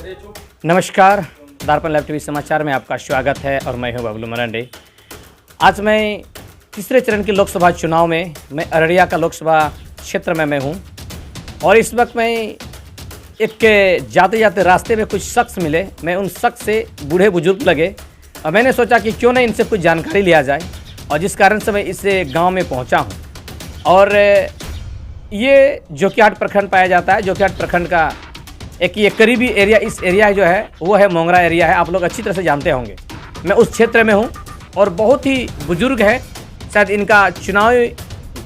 नमस्कार, दर्पण live TV समाचार में आपका स्वागत है और मैं हूं बबलू मरांडे। आज मैं तीसरे चरण के लोकसभा चुनाव में मैं अररिया का लोकसभा क्षेत्र में मैं हूं और इस वक्त मैं एक जाते जाते रास्ते में कुछ शख्स मिले। मैं उन शख्स से बूढ़े बुजुर्ग लगे और मैंने सोचा कि क्यों ना इनसे कुछ जानकारी लिया जाए और जिस कारण से मैं इस गाँव में पहुँचा हूँ। और ये जोकीहाट प्रखंड पाया जाता है। जोकीहाट प्रखंड का एक ये करीबी एरिया, इस एरिया जो है वो है मोंगरा एरिया है। आप लोग अच्छी तरह से जानते होंगे। मैं उस क्षेत्र में हूँ और बहुत ही बुजुर्ग है, शायद इनका चुनावी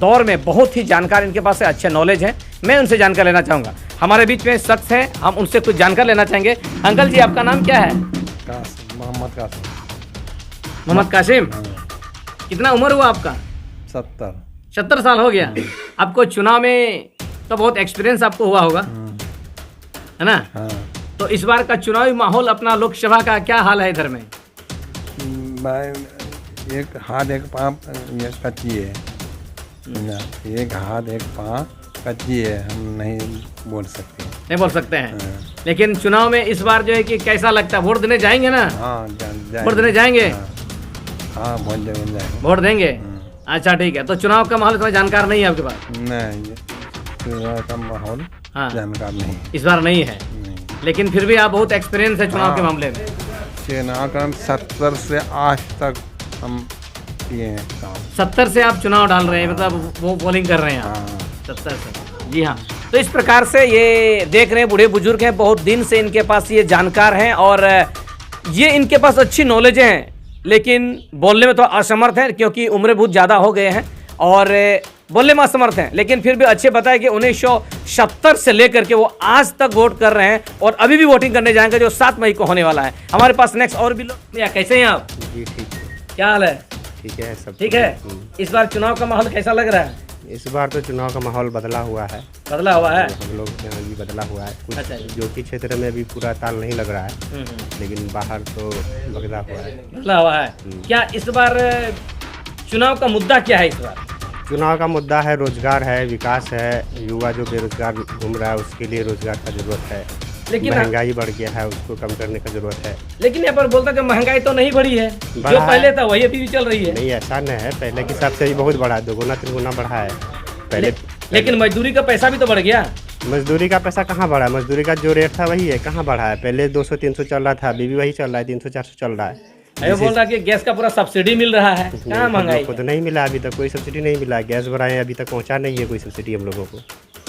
दौर में बहुत ही जानकार इनके पास से अच्छे नॉलेज है। मैं उनसे जानकारी लेना चाहूँगा। हमारे बीच में शख्स हैं, हम उनसे कुछ जानकारी लेना चाहेंगे। अंकल जी, आपका नाम क्या है? मोहम्मद कासिम। मोहम्मद कासिम। कितना उम्र हुआ आपका? 70 साल हो गया। आपको चुनाव में तो बहुत एक्सपीरियंस आपको हुआ होगा, है ना? हाँ। तो इस बार का चुनावी माहौल अपना लोकसभा का क्या हाल है इधर में? एक हाथ एक पाँव ये कच्ची है, एक हाथ एक पाँव कच्ची है, हम नहीं बोल सकते। नहीं बोल सकते हैं। हाँ। लेकिन चुनाव में इस बार जो है कि कैसा लगता है? वोट देने जाएंगे ना? हाँ, वोट देने जाएंगे? हाँ, वोट देने जाएंगे। वोट देंगे? अच्छा, ठीक है। तो चुनाव का माहौल इतना जानकार नहीं है आपके पास? नहीं, चुनाव का माहौल हाँ, जानकार नहीं। इस बार नहीं है। नहीं। लेकिन फिर भी आप बहुत एक्सपीरियंस है चुनाव के मामले में। चुनाव का 70 से आज तक हम किए हैं काम। 70 से आप चुनाव डाल रहे हैं, मतलब वो पोलिंग कर रहे हैं आप? हाँ। 70 से, जी हाँ। तो इस प्रकार से ये देख रहे हैं, बूढ़े बुजुर्ग हैं, बहुत दिन से इनके पास ये जानकार हैं और ये इनके पास अच्छी नॉलेज है, लेकिन बोलने में तो असमर्थ हैं क्योंकि उम्र बहुत ज़्यादा हो गए हैं और बोलने में असमर्थ हैं। लेकिन फिर भी अच्छे बताए कि 1970 से लेकर के वो आज तक वोट कर रहे हैं और अभी भी वोटिंग करने जाएंगे, जो 7 मई को होने वाला है। हमारे पास नेक्स्ट और भी लोग। भैया कैसे हैं आप? जी ठीक है। क्या हाल है? ठीक है, सब ठीक है। इस बार चुनाव का माहौल कैसा लग रहा है? इस बार तो चुनाव का माहौल बदला हुआ है। बदला हुआ है? हम लोग यहाँ भी बदला हुआ है कुछ। अच्छा। जो कि क्षेत्र में अभी पूरा ताल नहीं लग रहा है, लेकिन बाहर तो बदला हुआ है। बदला हुआ है। क्या इस बार चुनाव का मुद्दा क्या है? इस बार चुनाव का मुद्दा है रोजगार है, विकास है। युवा जो बेरोजगार घूम रहा है उसके लिए रोजगार का जरूरत है। लेकिन महंगाई बढ़ गया है, उसको कम करने का जरूरत है। लेकिन यहाँ पर बोलता कि महंगाई तो नहीं बढ़ी है, जो बढ़ा है। पहले था वही अभी भी चल रही है। नहीं, ऐसा नहीं है, पहले के हिसाब से भी बहुत बढ़ा है, 2 गुना 3 गुना बढ़ा है पहले। लेकिन मजदूरी का पैसा भी तो बढ़ गया। मजदूरी का पैसा कहाँ बढ़ा है? मजदूरी का जो रेट था वही है, कहाँ बढ़ा है? पहले 200-300 चल रहा था, अभी भी वही चल रहा है, 300-400 चल रहा है। ये बोल रहा कि गैस का पूरा सब्सिडी मिल रहा है, कहाँ महंगाई? खुद नहीं मिला, अभी तक कोई सब्सिडी नहीं मिला। गैस भराए अभी तक पहुँचा नहीं है कोई सब्सिडी हम लोगों को।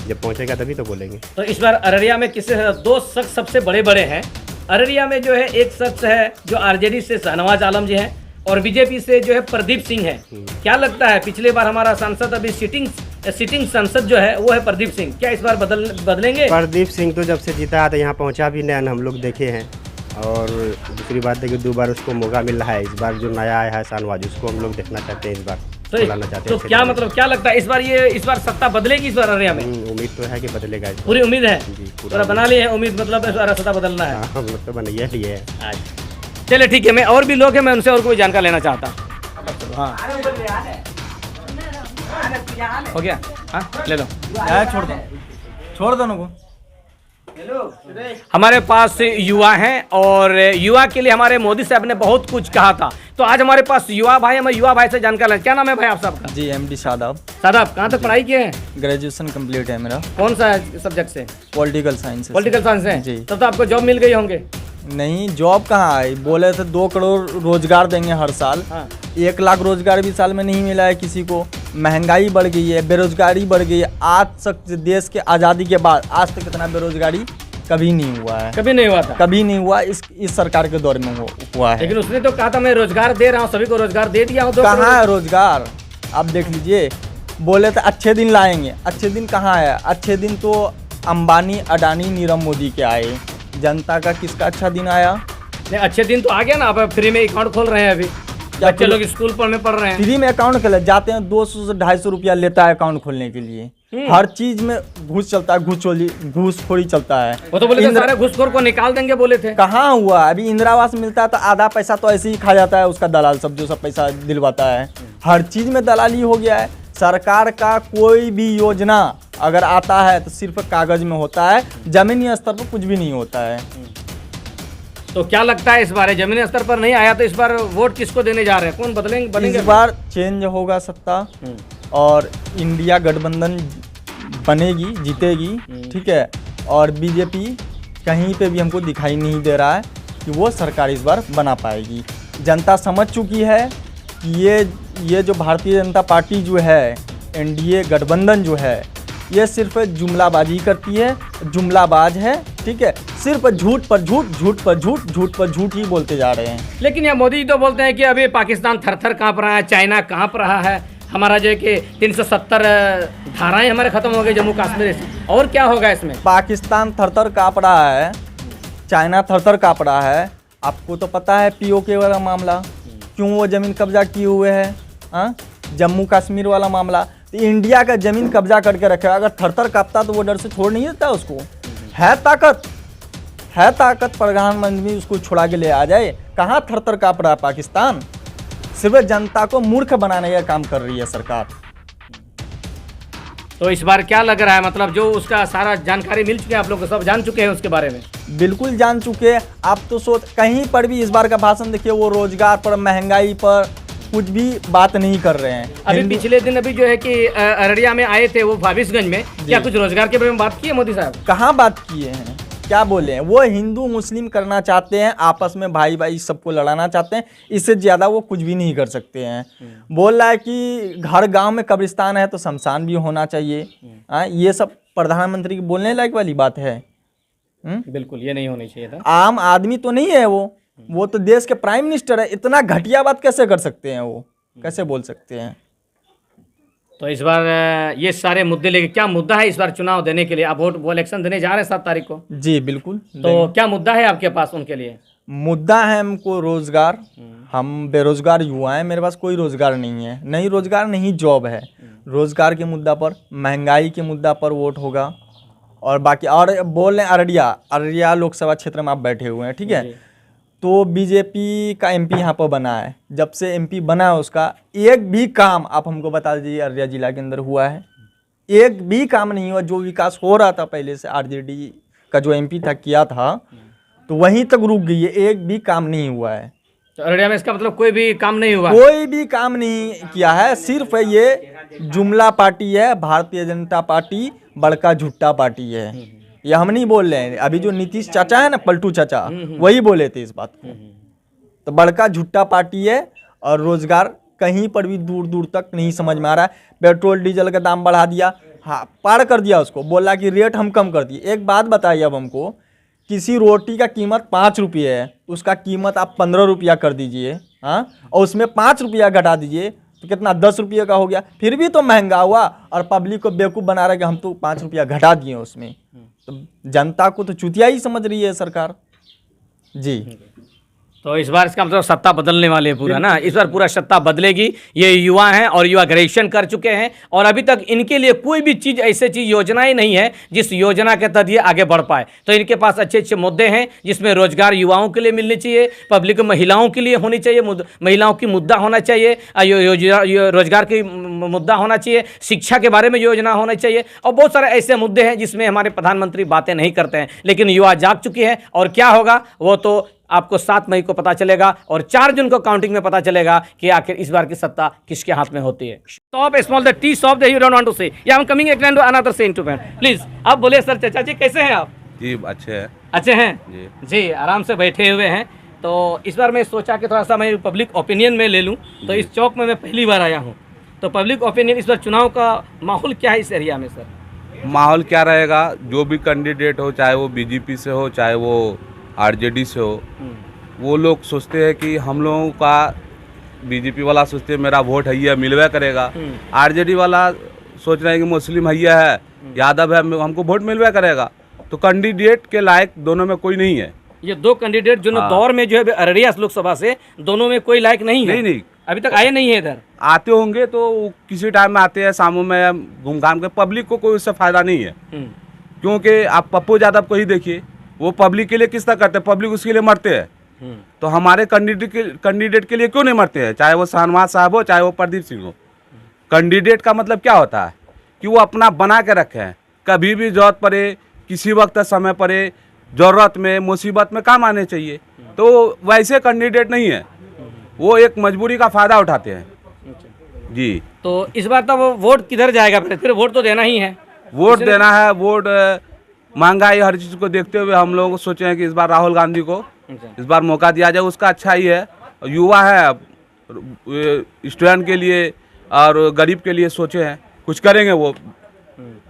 जब पहुँचेगा तभी तो बोलेंगे। तो इस बार अररिया में किससे 2 शख्स सबसे बड़े बड़े हैं। अररिया में जो है एक शख्स है जो आरजेडी से शाहनवाज आलम जी हैं और बीजेपी से जो है प्रदीप सिंह है। क्या लगता है, पिछले बार हमारा सांसद अभी सिटिंग सांसद जो है वो है प्रदीप सिंह, क्या इस बार बदलेंगे? प्रदीप सिंह तो जब से जीता है तो यहाँ पहुँचा भी नहीं, हम लोग देखे हैं। और दूसरी बात है कि 2 बार उसको मौका मिल रहा है। इस बार जो नया आया है शाहनवाज, उसको हम लोग देखना चाहते हैं, इस बार बुलाना चाहते तो हैं। क्या मतलब क्या लगता है इस बार सत्ता बदलेगी इस बार अररिया में? उम्मीद तो है कि बदलेगा। पूरी उम्मीद है? जी, पूरा बना लिए है उम्मीद, मतलब इस बार सत्ता बदलना है। हाँ, हम लोग तो बनाइए लिए है। अच्छा, चलिए ठीक है। मैं और भी लोग हैं, मैं उनसे और कोई जानकारी लेना चाहता हूँ। हाँ, हो गया? हाँ, ले लो। छोड़ दो उनको। हमारे पास युवा हैं और युवा के लिए हमारे मोदी साहब ने बहुत कुछ कहा था। तो आज हमारे पास युवा भाई, हमें युवा भाई से जानकारी लें। क्या नाम है भाई आप सबका? जी MD शादाब। साहब, कहाँ तक पढ़ाई किए हैं? ग्रेजुएशन कंप्लीट है मेरा। कौन सा सब्जेक्ट से? पॉलिटिकल साइंस से। पॉलिटिकल साइंस है? जी। तब तो आपको जॉब मिल गई होंगे। नहीं, जॉब कहाँ आई? बोले थे 2 करोड़ रोजगार देंगे हर साल। हाँ। 1 लाख रोजगार भी साल में नहीं मिला है किसी को। महंगाई बढ़ गई है, बेरोजगारी बढ़ गई है। आज तक देश के आज़ादी के बाद आज तक इतना बेरोजगारी कभी नहीं हुआ है। कभी नहीं हुआ था? कभी नहीं हुआ। इस सरकार के दौर में हुआ है। लेकिन उसने तो कहा था मैं रोजगार दे रहा हूँ, सभी को रोजगार दे दिया हूँ। तो कहाँ है रोजगार? आप देख लीजिए, बोले थे अच्छे दिन लाएंगे, अच्छे दिन कहाँ है? अच्छे दिन तो अंबानी, अडानी, नीरव मोदी के आए। जनता का किसका अच्छा दिन आया? नहीं, अच्छे दिन तो आ गया ना। आप फ्री में अकाउंट खोल रहे हैं, अभी बच्चे लोग स्कूल में पढ़ रहे हैं। फ्री में अकाउंट खोले जाते हैं, 200 से 250 रुपया लेता है अकाउंट खोलने के लिए। हर चीज में घूस चलता है, घूसखोरी चलता है। वो तो बोले थे सारे घूसखोर को निकाल देंगे, बोले थे। कहाँ हुआ? अभी इंदिरा आवास मिलता है तो आधा पैसा तो ऐसे ही खा जाता है उसका दलाल सब, जो सब पैसा दिलवाता है। हर चीज में दलाली हो गया है। सरकार का कोई भी योजना अगर आता है तो सिर्फ कागज में होता है, जमीनी स्तर पर कुछ भी नहीं होता है। तो क्या लगता है इस बार जमीनी स्तर पर नहीं आया तो इस बार वोट किसको देने जा रहे हैं, कौन बनेंगे? इस बार चेंज होगा सत्ता और इंडिया गठबंधन बनेगी, जीतेगी, ठीक है। और बीजेपी कहीं पे भी हमको दिखाई नहीं दे रहा है कि वो सरकार इस बार बना पाएगी। जनता समझ चुकी है कि ये जो भारतीय जनता पार्टी जो है, एनडीए गठबंधन जो है, ये सिर्फ जुमलाबाजी करती है, जुमलाबाज है, ठीक है। सिर्फ झूठ पर झूठ, झूठ पर झूठ, झूठ पर झूठ ही बोलते जा रहे हैं। लेकिन ये मोदी जी तो बोलते हैं कि अभी पाकिस्तान थर-थर काँप रहा है, चाइना काँप रहा है, हमारा जो है कि 370 धाराएं हमारे खत्म हो गई जम्मू कश्मीर से, और क्या होगा इसमें? पाकिस्तान थर-थर काँप रहा है, चाइना थर-थर काँप रहा है। आपको तो पता है पीओके वाला मामला, क्यों वो ज़मीन कब्जा किए हुए है, हाँ, जम्मू कश्मीर वाला मामला। तो इंडिया का ज़मीन कब्जा करके रखेगा, अगर थर-थर काँपता तो वो डर से छोड़ नहीं देता उसको। है ताकत प्रधानमंत्री उसको छुड़ा के ले आ जाए। कहाँ थर-थर काँप रहा है पाकिस्तान? सिर्फ जनता को मूर्ख बनाने का काम कर रही है सरकार। तो इस बार क्या लग रहा है, मतलब जो उसका सारा जानकारी मिल चुकी है, आप लोग सब जान चुके हैं उसके बारे में? बिल्कुल जान चुके हैं। आप तो सोच, कहीं पर भी इस बार का भाषण देखिए, वो रोजगार पर, महंगाई पर कुछ भी बात नहीं कर रहे हैं। अभी पिछले दिन अभी जो है कि अररिया में आए थे वो फारबिसगंज में, क्या कुछ रोजगार के बारे में बात की है मोदी साहब? कहाँ बात किए हैं, क्या बोले हैं? वो हिंदू मुस्लिम करना चाहते हैं, आपस में भाई भाई सबको लड़ाना चाहते हैं, इससे ज़्यादा वो कुछ भी नहीं कर सकते हैं। बोल रहा है कि हर गांव में कब्रिस्तान है तो शमशान भी होना चाहिए। ये सब प्रधानमंत्री की बोलने लायक वाली बात है? बिल्कुल ये नहीं होनी चाहिए था। आम आदमी तो नहीं है वो तो देश के प्राइम मिनिस्टर है। इतना घटिया बात कैसे कर सकते हैं वो, कैसे बोल सकते हैं? तो इस बार ये सारे मुद्दे लेके, क्या मुद्दा है इस बार चुनाव देने के लिए? आप वो इलेक्शन देने जा रहे हैं 7 तारीख को? जी बिल्कुल। तो क्या मुद्दा है आपके पास उनके लिए? मुद्दा है हमको रोजगार। हम बेरोजगार युवा हैं, मेरे पास कोई रोजगार नहीं है, नहीं रोजगार नहीं जॉब है। रोजगार के मुद्दा पर, महंगाई के मुद्दा पर वोट होगा। और बाकी और बोल रहे हैं अररिया लोकसभा क्षेत्र में आप बैठे हुए हैं, ठीक है। तो बीजेपी का एमपी यहाँ पर बना है, जब से एमपी बना है उसका एक भी काम आप हमको बता दीजिए अररिया जिला के अंदर हुआ है? एक भी काम नहीं हुआ। जो विकास हो रहा था पहले से, आरजेडी का जो एमपी था किया था, तो वहीं तक रुक गई है, एक भी काम नहीं हुआ है। तो अररिया में इसका मतलब कोई भी काम नहीं हुआ? कोई भी काम नहीं किया है। सिर्फ ये जुमला पार्टी है, भारतीय जनता पार्टी बड़का झुट्टा पार्टी है। ये हम नहीं बोल रहे हैं, अभी जो नीतीश चाचा है ना, पलटू चाचा, वही बोले थे इस बात को। तो बड़का झुट्टा पार्टी है। और रोजगार कहीं पर भी दूर दूर तक नहीं समझ में आ रहा है। पेट्रोल डीजल का दाम बढ़ा दिया, हाँ पार कर दिया उसको, बोला कि रेट हम कम कर दिए। एक बात बताइए अब हमको, किसी रोटी का कीमत 5 रुपये है, उसका कीमत आप 15 रुपया कर दीजिए, हाँ, और उसमें 5 रुपया घटा दीजिए तो कितना 10 रुपये का हो गया। फिर भी तो महंगा हुआ, और पब्लिक को बेवकूफ़ बना रहा है कि हम तो 5 रुपया घटा दिए उसमें। तो जनता को तो चुतिया ही समझ रही है सरकार जी। तो इस बार इसका मतलब सत्ता बदलने वाले पूरा ना, इस बार पूरा सत्ता बदलेगी। ये युवा हैं और युवा ग्रेजुएशन कर चुके हैं, और अभी तक इनके लिए कोई भी चीज़ ऐसी चीज़ योजनाएं नहीं है जिस योजना के तहत ये आगे बढ़ पाए। तो इनके पास अच्छे अच्छे मुद्दे हैं जिसमें रोजगार युवाओं के लिए मिलनी चाहिए, पब्लिक महिलाओं के लिए होनी चाहिए, महिलाओं की मुद्दा होना चाहिए, रोजगार की मुद्दा होना चाहिए, शिक्षा के बारे में योजना होना चाहिए, और बहुत सारे ऐसे मुद्दे हैं जिसमें हमारे प्रधानमंत्री बातें नहीं करते हैं। लेकिन युवा जाग चुकी है, और क्या होगा वो तो आपको 7 मई को पता चलेगा, और 4 जून को काउंटिंग में पता चलेगा कि आखिर इस बार की सत्ता किसके हाथ में होती है। Stop small the tea stop the you don't want to say, या I am coming again to another saying to friend please. आप बोलिए सर। चाचा जी कैसे हैं आप? जी अच्छे हैं। अच्छे हैं जी जी, आराम से बैठे हुए हैं। तो इस बार मैं सोचा कि थोड़ा सा मैं पब्लिक ओपिनियन में ले लूँ। तो इस चौक में मैं पहली बार आया हूँ, तो पब्लिक ओपिनियन इस बार चुनाव का माहौल क्या है इस एरिया में सर? माहौल क्या रहेगा, जो भी कैंडिडेट हो, चाहे वो बीजेपी से हो चाहे वो आरजेडी से हो, वो लोग सोचते हैं कि हम लोगों का, बीजेपी वाला सोचते हैं मेरा वोट हैया मिलवा करेगा, आरजेडी वाला सोच रहे हैं कि मुस्लिम हैया है, यादव है, हमको वोट मिलवा करेगा। तो कैंडिडेट के लायक दोनों में कोई नहीं है। ये दो कैंडिडेट जो दौर में जो है अररिया लोकसभा से, दोनों में कोई लायक नहीं है। नहीं अभी तक आए नहीं है इधर। आते होंगे तो किसी टाइम में आते हैं, शामों में घूम घाम के, पब्लिक को कोई उससे फायदा नहीं है। क्योंकि आप पप्पू यादव को ही देखिए, वो पब्लिक के लिए किस तरह करते हैं, पब्लिक उसके लिए मरते हैं। तो हमारे कैंडिडेट के लिए क्यों नहीं मरते हैं, चाहे वो शाहनवाज साहब हो चाहे वो प्रदीप सिंह हो। कैंडिडेट का मतलब क्या होता है कि वो अपना बना के रखे हैं, कभी भी जरूरत पड़े, किसी वक्त समय पड़े, ज़रूरत में मुसीबत में काम आने चाहिए। तो वैसे कैंडिडेट नहीं है, वो एक मजबूरी का फ़ायदा उठाते हैं जी। तो इस बार तो वो वोट किधर जाएगा? फिर वोट तो देना ही है। वोट देना है, वोट महंगाई हर चीज़ को देखते हुए हम लोग सोचे हैं कि इस बार राहुल गांधी को इस बार मौका दिया जाए। उसका अच्छा ही है, युवा है, स्टूडेंट के लिए और गरीब के लिए सोचे हैं कुछ करेंगे वो,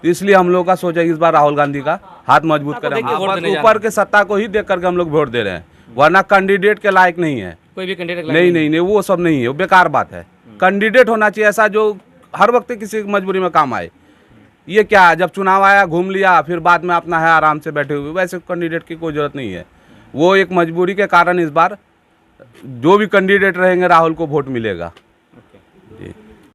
इसलिए हम लोग का सोचा कि इस बार राहुल गांधी का हाथ मजबूत करें। देखिए, वोट देने ऊपर के सत्ता को ही देख करके हम लोग वोट दे रहे हैं, वरना कैंडिडेट के लायक नहीं है। कोई भी कैंडिडेट नहीं, वो सब नहीं है, वो बेकार बात है। कैंडिडेट होना चाहिए ऐसा जो हर वक्त किसी की मजबूरी में काम आए। ये क्या, जब चुनाव आया घूम लिया, फिर बाद में अपना है आराम से बैठे हुए, वैसे कैंडिडेट की कोई जरूरत नहीं है। वो एक मजबूरी के कारण इस बार जो भी कैंडिडेट रहेंगे राहुल को वोट मिलेगा।